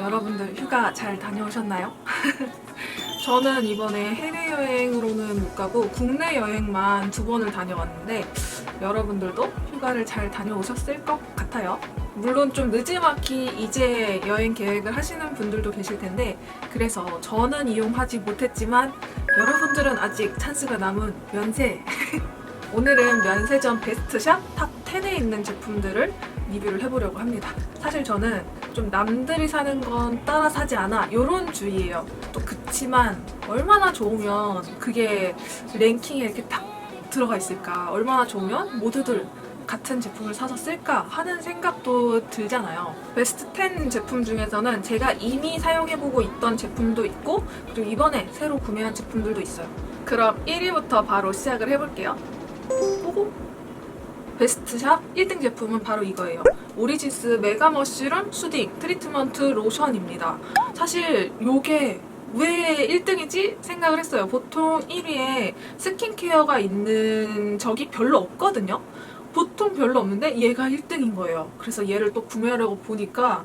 여러분들 휴가 잘 다녀오셨나요? 저는 이번에 해외여행으로는 못 가고 국내 여행만 2번을 다녀왔는데 여러분들도 휴가를 잘 다녀오셨을 것 같아요. 물론 좀 느지막이 이제 여행 계획을 하시는 분들도 계실 텐데 그래서 저는 이용하지 못했지만 여러분들은 아직 찬스가 남은 면세 오늘은 면세점 베스트샵 탑 10에 있는 제품들을 리뷰를 해보려고 합니다. 사실 저는 좀 남들이 사는 건 따라 사지 않아 이런 주의예요. 또 그치만 얼마나 좋으면 그게 랭킹에 이렇게 딱 들어가 있을까, 얼마나 좋으면 모두들 같은 제품을 사서 쓸까 하는 생각도 들잖아요. 베스트 10 제품 중에서는 제가 이미 사용해보고 있던 제품도 있고 그리고 이번에 새로 구매한 제품들도 있어요. 그럼 1위부터 바로 시작을 해볼게요. 보고 베스트샵 1등 제품은 바로 이거예요. 오리지스 메가 머쉬룸 수딩 트리트먼트 로션입니다. 사실 이게 왜 1등이지 생각을 했어요. 보통 1위에 스킨케어가 있는 적이 별로 없거든요. 보통 별로 없는데 얘가 1등인 거예요. 그래서 얘를 또 구매하려고 보니까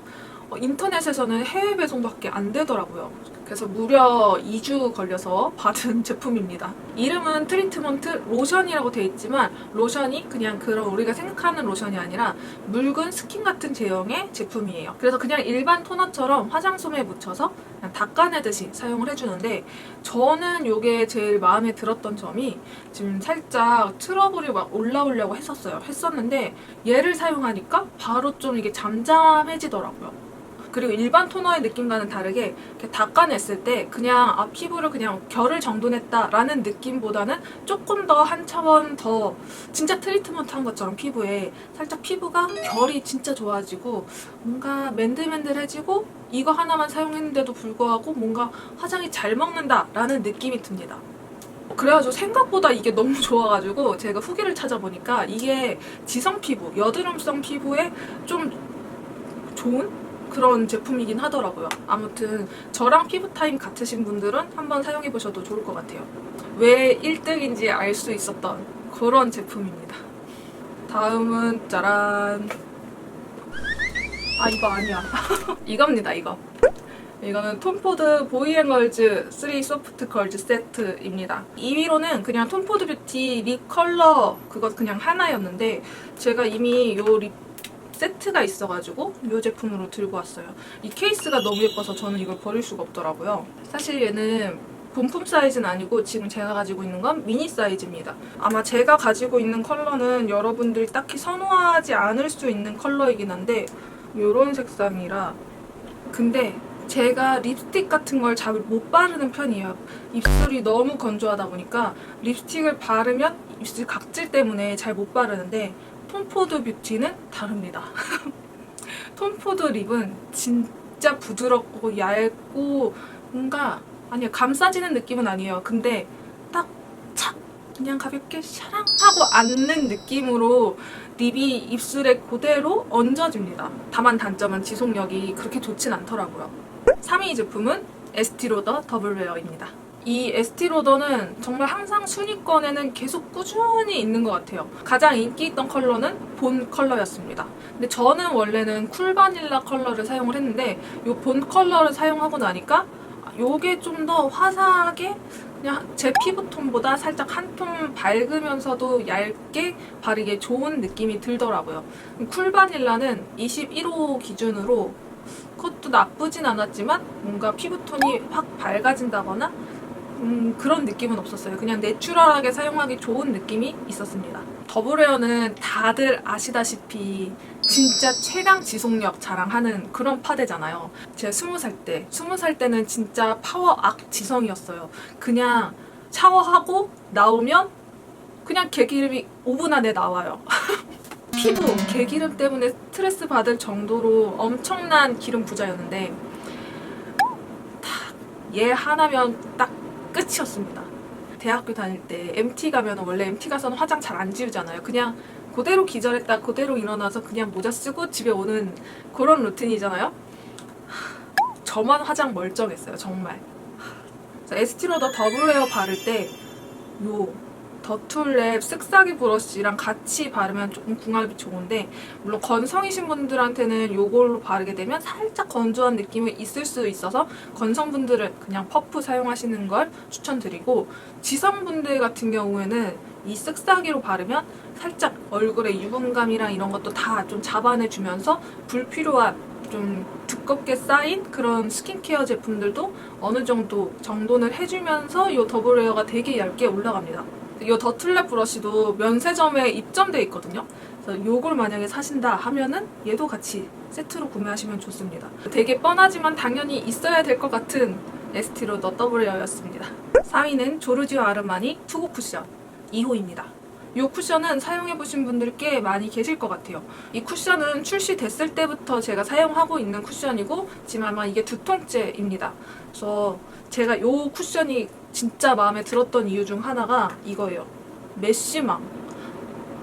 인터넷에서는 해외 배송밖에 안 되더라고요. 그래서 무려 2주 걸려서 받은 제품입니다. 이름은 트리트먼트 로션이라고 되어 있지만 로션이 그냥 그런 우리가 생각하는 로션이 아니라 묽은 스킨 같은 제형의 제품이에요. 그래서 그냥 일반 토너처럼 화장솜에 묻혀서 그냥 닦아내듯이 사용을 해주는데 저는 이게 제일 마음에 들었던 점이 지금 살짝 트러블이 막 올라오려고 했었는데 얘를 사용하니까 바로 좀 이게 잠잠해지더라고요. 그리고 일반 토너의 느낌과는 다르게 이렇게 닦아냈을 때 그냥 피부를 그냥 결을 정돈했다라는 느낌보다는 조금 더 한 차원 더 진짜 트리트먼트 한 것처럼 피부에 살짝 피부가 결이 진짜 좋아지고 뭔가 맨들맨들해지고 이거 하나만 사용했는데도 불구하고 뭔가 화장이 잘 먹는다라는 느낌이 듭니다. 그래가지고 생각보다 이게 너무 좋아가지고 제가 후기를 찾아보니까 이게 지성 피부, 여드름성 피부에 좀 좋은 그런 제품이긴 하더라고요. 아무튼 저랑 피부 타입 같으신 분들은 한번 사용해보셔도 좋을 것 같아요. 왜 1등인지 알 수 있었던 그런 제품입니다. 다음은 짜란. 이거 아니야. 이겁니다, 이거. 이거는 톰포드 보이앤걸즈 3 소프트 걸즈 세트입니다. 2위로는 그냥 톰포드 뷰티 립 컬러 그것 그냥 하나였는데 제가 이미 요 립 세트가 있어가지고 이 제품으로 들고 왔어요. 이 케이스가 너무 예뻐서 저는 이걸 버릴 수가 없더라고요. 사실 얘는 본품 사이즈는 아니고 지금 제가 가지고 있는 건 미니 사이즈입니다. 아마 제가 가지고 있는 컬러는 여러분들이 딱히 선호하지 않을 수 있는 컬러이긴 한데 이런 색상이라 근데 제가 립스틱 같은 걸 잘 못 바르는 편이에요. 입술이 너무 건조하다 보니까 립스틱을 바르면 입술 각질 때문에 잘 못 바르는데 톰포드 뷰티는 다릅니다. 톰포드 립은 진짜 부드럽고 얇고 뭔가 아니요 감싸지는 느낌은 아니에요. 근데 딱 착 그냥 가볍게 샤랑하고 앉는 느낌으로 립이 입술에 그대로 얹어집니다. 다만 단점은 지속력이 그렇게 좋진 않더라고요. 3위 제품은 에스티로더 더블웨어입니다. 이 에스티로더는 정말 항상 순위권에는 계속 꾸준히 있는 것 같아요. 가장 인기 있던 컬러는 본 컬러였습니다. 근데 저는 원래는 쿨 바닐라 컬러를 사용을 했는데 이 본 컬러를 사용하고 나니까 이게 좀 더 화사하게 그냥 제 피부톤보다 살짝 한 톤 밝으면서도 얇게 바르기 좋은 느낌이 들더라고요. 쿨 바닐라는 21호 기준으로 그것도 나쁘진 않았지만 뭔가 피부톤이 확 밝아진다거나 그런 느낌은 없었어요. 그냥 내추럴하게 사용하기 좋은 느낌이 있었습니다. 더블웨어는 다들 아시다시피 진짜 최강 지속력 자랑하는 그런 파데잖아요. 제가 20살 때는 진짜 파워 악 지성이었어요. 그냥 샤워하고 나오면 그냥 개기름이 5분 안에 나와요. 피부 개기름 때문에 스트레스 받을 정도로 엄청난 기름 부자였는데 얘 하나면 딱 끝이었습니다. 대학교 다닐 때 MT 가면 원래 MT 가서는 화장 잘 안 지우잖아요. 그냥 그대로 기절했다 그대로 일어나서 그냥 모자 쓰고 집에 오는 그런 루틴이잖아요. 저만 화장 멀쩡했어요. 정말. 에스티로더 더블웨어 바를 때 요 더툴랩 쓱싹이 브러쉬랑 같이 바르면 조금 궁합이 좋은데, 물론 건성이신 분들한테는 이걸로 바르게 되면 살짝 건조한 느낌이 있을 수 있어서 건성분들은 그냥 퍼프 사용하시는 걸 추천드리고, 지성분들 같은 경우에는 이 쓱싹이로 바르면 살짝 얼굴에 유분감이랑 이런 것도 다 좀 잡아내주면서 불필요한 좀 두껍게 쌓인 그런 스킨케어 제품들도 어느 정도 정돈을 해주면서 이 더블 레이어가 되게 얇게 올라갑니다. 이 더툴랩 브러쉬도 면세점에 입점돼 있거든요. 그래서 이걸 만약에 사신다 하면은 얘도 같이 세트로 구매하시면 좋습니다. 되게 뻔하지만 당연히 있어야 될 것 같은 에스티로더 더블 레이어였습니다. 4위는 조르지오 아르마니 투구 쿠션 2호입니다. 이 쿠션은 사용해보신 분들 꽤 많이 계실 것 같아요. 이 쿠션은 출시됐을 때부터 제가 사용하고 있는 쿠션이고 지금 아마 이게 2통째입니다. 그래서 제가 이 쿠션이 진짜 마음에 들었던 이유 중 하나가 이거예요. 메쉬망.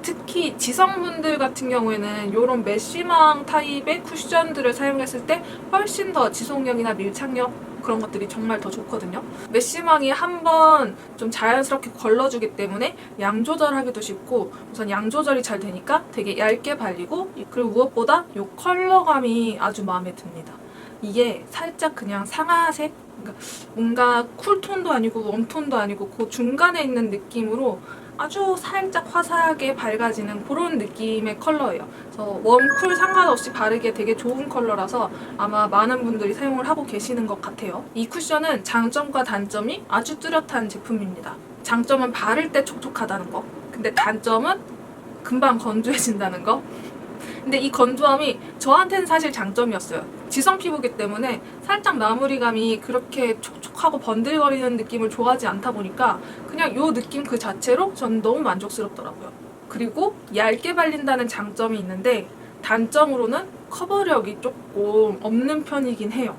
특히 지성분들 같은 경우에는 이런 메쉬망 타입의 쿠션들을 사용했을 때 훨씬 더 지속력이나 밀착력 그런 것들이 정말 더 좋거든요. 메쉬망이 한번 좀 자연스럽게 걸러주기 때문에 양 조절하기도 쉽고, 우선 양 조절이 잘 되니까 되게 얇게 발리고, 그리고 무엇보다 이 컬러감이 아주 마음에 듭니다. 이게 살짝 그냥 상아색? 그러니까 뭔가 쿨톤도 아니고 웜톤도 아니고 그 중간에 있는 느낌으로 아주 살짝 화사하게 밝아지는 그런 느낌의 컬러예요. 그래서 웜쿨 상관없이 바르기에 되게 좋은 컬러라서 아마 많은 분들이 사용을 하고 계시는 것 같아요. 이 쿠션은 장점과 단점이 아주 뚜렷한 제품입니다. 장점은 바를 때 촉촉하다는 거. 근데 단점은 금방 건조해진다는 거. 근데 이 건조함이 저한테는 사실 장점이었어요. 지성 피부기 때문에 살짝 마무리감이 그렇게 촉촉하고 번들거리는 느낌을 좋아하지 않다 보니까 그냥 이 느낌 그 자체로 저는 너무 만족스럽더라고요. 그리고 얇게 발린다는 장점이 있는데 단점으로는 커버력이 조금 없는 편이긴 해요.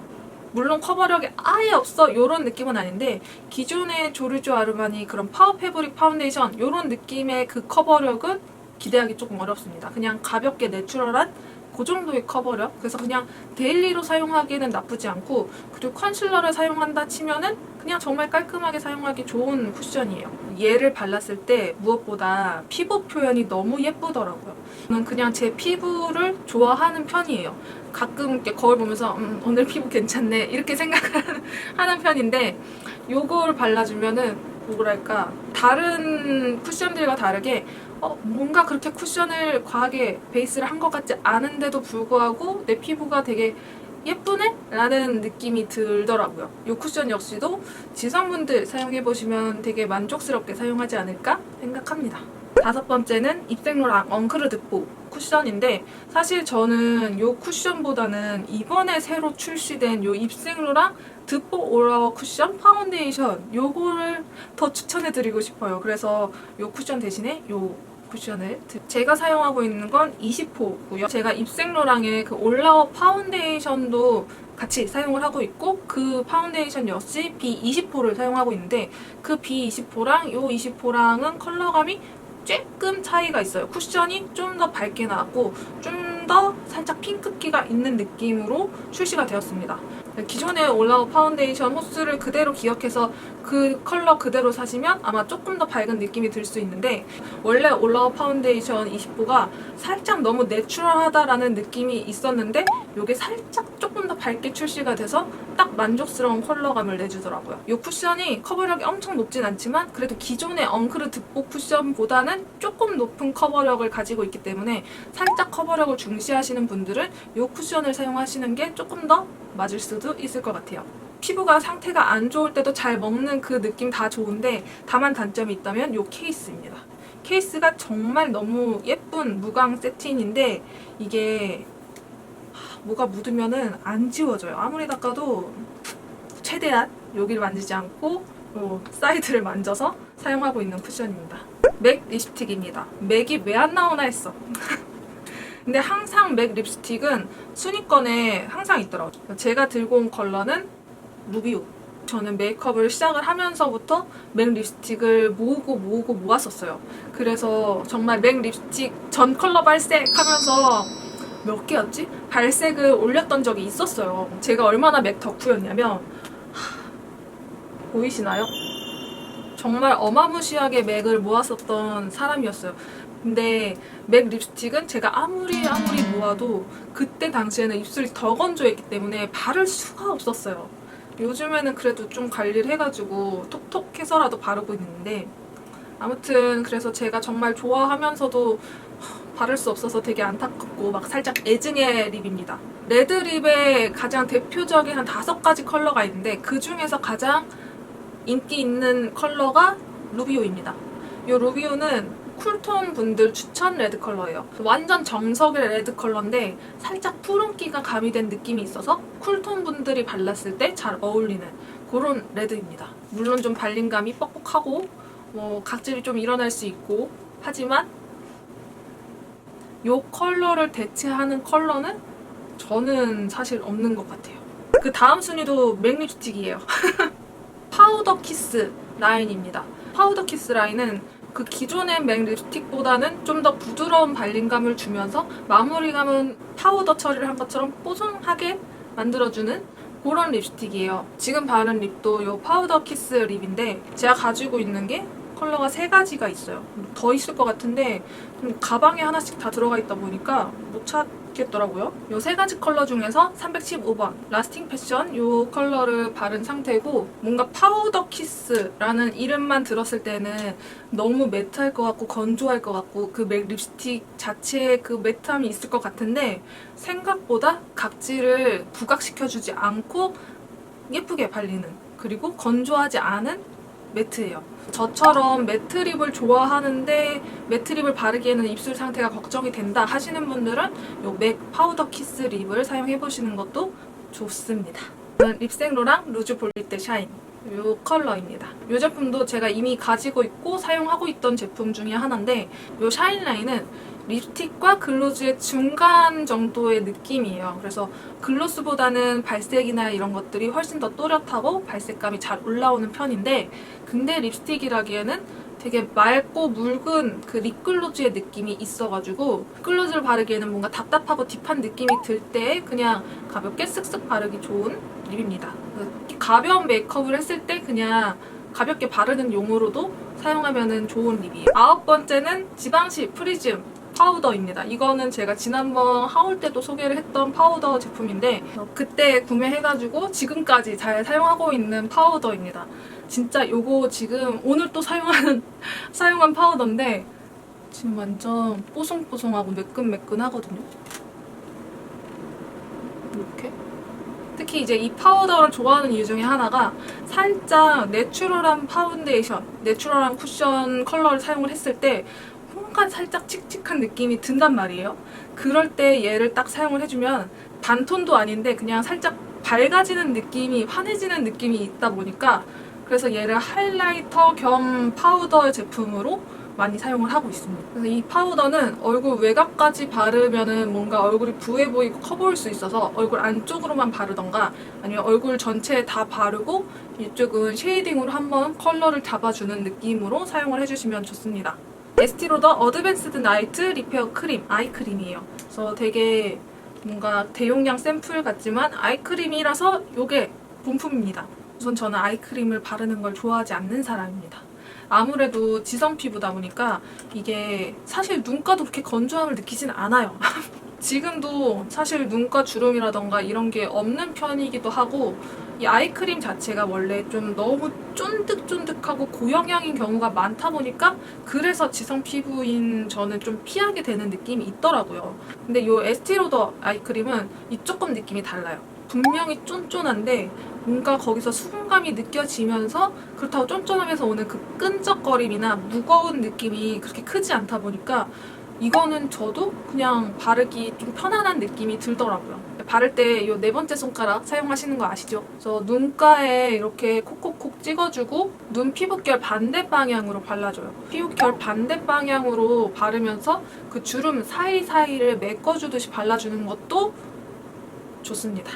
물론 커버력이 아예 없어 이런 느낌은 아닌데, 기존의 조르지오 아르마니 그런 파워 패브릭 파운데이션 이런 느낌의 그 커버력은 기대하기 조금 어렵습니다. 그냥 가볍게 내추럴한 그 정도의 커버력. 그래서 그냥 데일리로 사용하기에는 나쁘지 않고, 그리고 컨실러를 사용한다 치면은 그냥 정말 깔끔하게 사용하기 좋은 쿠션이에요. 얘를 발랐을 때 무엇보다 피부 표현이 너무 예쁘더라고요. 저는 그냥 제 피부를 좋아하는 편이에요. 가끔 이렇게 거울 보면서 오늘 피부 괜찮네 이렇게 생각하는 편인데, 요거를 발라주면은 뭐랄까 다른 쿠션들과 다르게 뭔가 그렇게 쿠션을 과하게 베이스를 한 것 같지 않은데도 불구하고 내 피부가 되게 예쁘네? 라는 느낌이 들더라고요. 이 쿠션 역시도 지성분들 사용해보시면 되게 만족스럽게 사용하지 않을까 생각합니다. 5번째는 입생로랑 엉크르드뽀 쿠션인데, 사실 저는 이 쿠션보다는 이번에 새로 출시된 이 입생로랑 드뽀 오라워 쿠션 파운데이션 요거를 더 추천해드리고 싶어요. 그래서 이 쿠션 대신에 이 쿠션을 제가 사용하고 있는 건 20호고요. 제가 입생로랑의 그 올라워 파운데이션도 같이 사용을 하고 있고, 그 파운데이션 역시 B20호를 사용하고 있는데, 그 B20호랑 이 20호랑은 컬러감이 조금 차이가 있어요. 쿠션이 좀 더 밝게 나왔고 좀 더 살짝 핑크기가 있는 느낌으로 출시가 되었습니다. 기존의 올라워 파운데이션 호수를 그대로 기억해서 그 컬러 그대로 사시면 아마 조금 더 밝은 느낌이 들 수 있는데, 원래 올라워 파운데이션 20호가 살짝 너무 내추럴하다라는 느낌이 있었는데 이게 살짝 조금 더 밝게 출시가 돼서 딱 만족스러운 컬러감을 내주더라고요. 이 쿠션이 커버력이 엄청 높진 않지만 그래도 기존의 엉크르 득보 쿠션보다는 조금 높은 커버력을 가지고 있기 때문에 살짝 커버력을 중시하시는 분들은 이 쿠션을 사용하시는 게 조금 더 맞을 수도 있을 것 같아요. 피부가 상태가 안 좋을 때도 잘 먹는 그 느낌 다 좋은데, 다만 단점이 있다면 이 케이스입니다. 케이스가 정말 너무 예쁜 무광 세틴인데 이게 뭐가 묻으면은 안 지워져요. 아무리 닦아도 최대한 여기를 만지지 않고 사이드를 만져서 사용하고 있는 쿠션입니다. 맥 립스틱입니다. 맥이 왜 안 나오나 했어. 근데 항상 맥 립스틱은 순위권에 항상 있더라고요. 제가 들고 온 컬러는 루비오. 저는 메이크업을 시작을 하면서부터 맥 립스틱을 모으고 모았었어요. 그래서 정말 맥 립스틱 전 컬러 발색하면서 몇 개였지? 발색을 올렸던 적이 있었어요. 제가 얼마나 맥 덕후였냐면, 보이시나요? 정말 어마무시하게 맥을 모았었던 사람이었어요. 근데 맥 립스틱은 제가 아무리 모아도 그때 당시에는 입술이 더 건조했기 때문에 바를 수가 없었어요. 요즘에는 그래도 좀 관리를 해가지고 톡톡해서라도 바르고 있는데, 아무튼 그래서 제가 정말 좋아하면서도 바를 수 없어서 되게 안타깝고 막 살짝 애증의 립입니다. 레드립의 가장 대표적인 한 5가지 컬러가 있는데 그 중에서 가장 인기 있는 컬러가 루비오입니다. 이 루비오는 쿨톤 분들 추천 레드 컬러예요. 완전 정석의 레드 컬러인데 살짝 푸른기가 가미된 느낌이 있어서 쿨톤 분들이 발랐을 때 잘 어울리는 그런 레드입니다. 물론 좀 발림감이 뻑뻑하고 각질이 좀 일어날 수 있고 하지만 이 컬러를 대체하는 컬러는 저는 사실 없는 것 같아요. 그 다음 순위도 맥 립스틱이에요. 파우더 키스 라인입니다. 파우더 키스 라인은 그 기존의 맥 립스틱보다는 좀 더 부드러운 발림감을 주면서 마무리감은 파우더 처리를 한 것처럼 뽀송하게 만들어주는 그런 립스틱이에요. 지금 바른 립도 이 파우더 키스 립인데 제가 가지고 있는 게 컬러가 3가지가 있어요. 더 있을 것 같은데 가방에 하나씩 다 들어가 있다 보니까 못 찾겠더라고요. 이 3가지 컬러 중에서 315번 라스팅 패션 이 컬러를 바른 상태고, 뭔가 파우더 키스라는 이름만 들었을 때는 너무 매트할 것 같고 건조할 것 같고 그 맥 립스틱 자체에 그 매트함이 있을 것 같은데 생각보다 각질을 부각시켜주지 않고 예쁘게 발리는, 그리고 건조하지 않은 매트예요. 저처럼 매트립을 좋아하는데 매트립을 바르기에는 입술 상태가 걱정이 된다 하시는 분들은 이 맥 파우더 키스 립을 사용해보시는 것도 좋습니다. 립생로랑 루즈 볼릴 때 샤인 이 컬러입니다. 이 제품도 제가 이미 가지고 있고 사용하고 있던 제품 중에 하나인데 이 샤인 라인은 립스틱과 글로즈의 중간 정도의 느낌이에요. 그래서 글로스보다는 발색이나 이런 것들이 훨씬 더 또렷하고 발색감이 잘 올라오는 편인데, 근데 립스틱이라기에는 되게 맑고 묽은 그 립글로즈의 느낌이 있어가지고 글로즈를 바르기에는 뭔가 답답하고 딥한 느낌이 들 때 그냥 가볍게 쓱쓱 바르기 좋은 립입니다. 가벼운 메이크업을 했을 때 그냥 가볍게 바르는 용으로도 사용하면 좋은 립이에요. 9번째는 지방시 프리즘 파우더입니다. 이거는 제가 지난번 하울 때도 소개를 했던 파우더 제품인데 그때 구매해가지고 지금까지 잘 사용하고 있는 파우더입니다. 진짜 요거 지금 오늘 또 사용한 파우더인데 지금 완전 뽀송뽀송하고 매끈매끈하거든요. 이렇게. 특히 이제 이 파우더를 좋아하는 이유 중에 하나가 살짝 내추럴한 파운데이션, 내추럴한 쿠션 컬러를 사용을 했을 때 뭔가 살짝 칙칙한 느낌이 든단 말이에요. 그럴 때 얘를 딱 사용을 해주면 반톤도 아닌데 그냥 살짝 밝아지는 느낌이, 환해지는 느낌이 있다 보니까 그래서 얘를 하이라이터 겸 파우더 제품으로 많이 사용을 하고 있습니다. 그래서 이 파우더는 얼굴 외곽까지 바르면은 뭔가 얼굴이 부해 보이고 커 보일 수 있어서 얼굴 안쪽으로만 바르던가 아니면 얼굴 전체에 다 바르고 이쪽은 쉐이딩으로 한번 컬러를 잡아주는 느낌으로 사용을 해주시면 좋습니다. 에스티로더 어드밴스드 나이트 리페어 크림 아이크림이에요. 그래서 되게 뭔가 대용량 샘플 같지만 아이크림이라서 이게 본품입니다. 우선 저는 아이크림을 바르는 걸 좋아하지 않는 사람입니다. 아무래도 지성 피부다 보니까 이게 사실 눈가도 그렇게 건조함을 느끼진 않아요. 지금도 사실 눈가 주름이라던가 이런 게 없는 편이기도 하고 이 아이크림 자체가 원래 좀 너무 쫀득쫀득하고 고영양인 경우가 많다 보니까 그래서 지성 피부인 저는 좀 피하게 되는 느낌이 있더라고요. 근데 이 에스티로더 아이크림은 이 조금 느낌이 달라요. 분명히 쫀쫀한데 뭔가 거기서 수분감이 느껴지면서 그렇다고 쫀쫀하면서 오는 그 끈적거림이나 무거운 느낌이 그렇게 크지 않다 보니까 이거는 저도 그냥 바르기 좀 편안한 느낌이 들더라고요. 바를 때 이 4번째 손가락 사용하시는 거 아시죠? 그래서 눈가에 이렇게 콕콕콕 찍어주고 눈 피부결 반대 방향으로 발라줘요. 피부결 반대 방향으로 바르면서 그 주름 사이사이를 메꿔주듯이 발라주는 것도 좋습니다.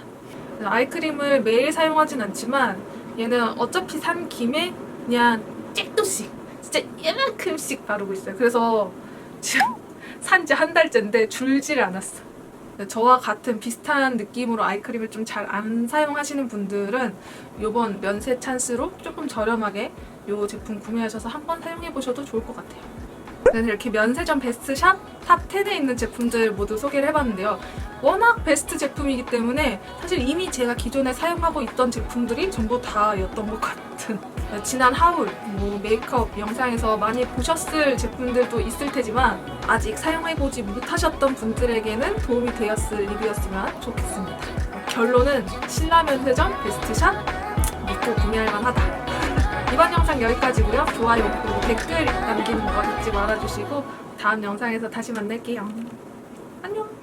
아이크림을 매일 사용하진 않지만 얘는 어차피 산 김에 그냥 쬐끔씩 진짜 이만큼씩 바르고 있어요. 그래서 지금 산지 한 달째인데 줄지를 않았어. 저와 같은 비슷한 느낌으로 아이크림을 좀 잘 안 사용하시는 분들은 이번 면세 찬스로 조금 저렴하게 이 제품 구매하셔서 한번 사용해보셔도 좋을 것 같아요. 그래서 이렇게 면세점 베스트샵 탑 10에 있는 제품들 모두 소개를 해봤는데요. 워낙 베스트 제품이기 때문에 사실 이미 제가 기존에 사용하고 있던 제품들이 전부 다였던 것 같은, 지난 하울, 메이크업 영상에서 많이 보셨을 제품들도 있을 테지만 아직 사용해보지 못하셨던 분들에게는 도움이 되었을 리뷰였으면 좋겠습니다. 결론은 신라면세점 베스트샵 믿고 구매할 만하다. 이번 영상 여기까지고요. 좋아요, 그리고 댓글 남기는 거 잊지 말아주시고 다음 영상에서 다시 만날게요. 안녕!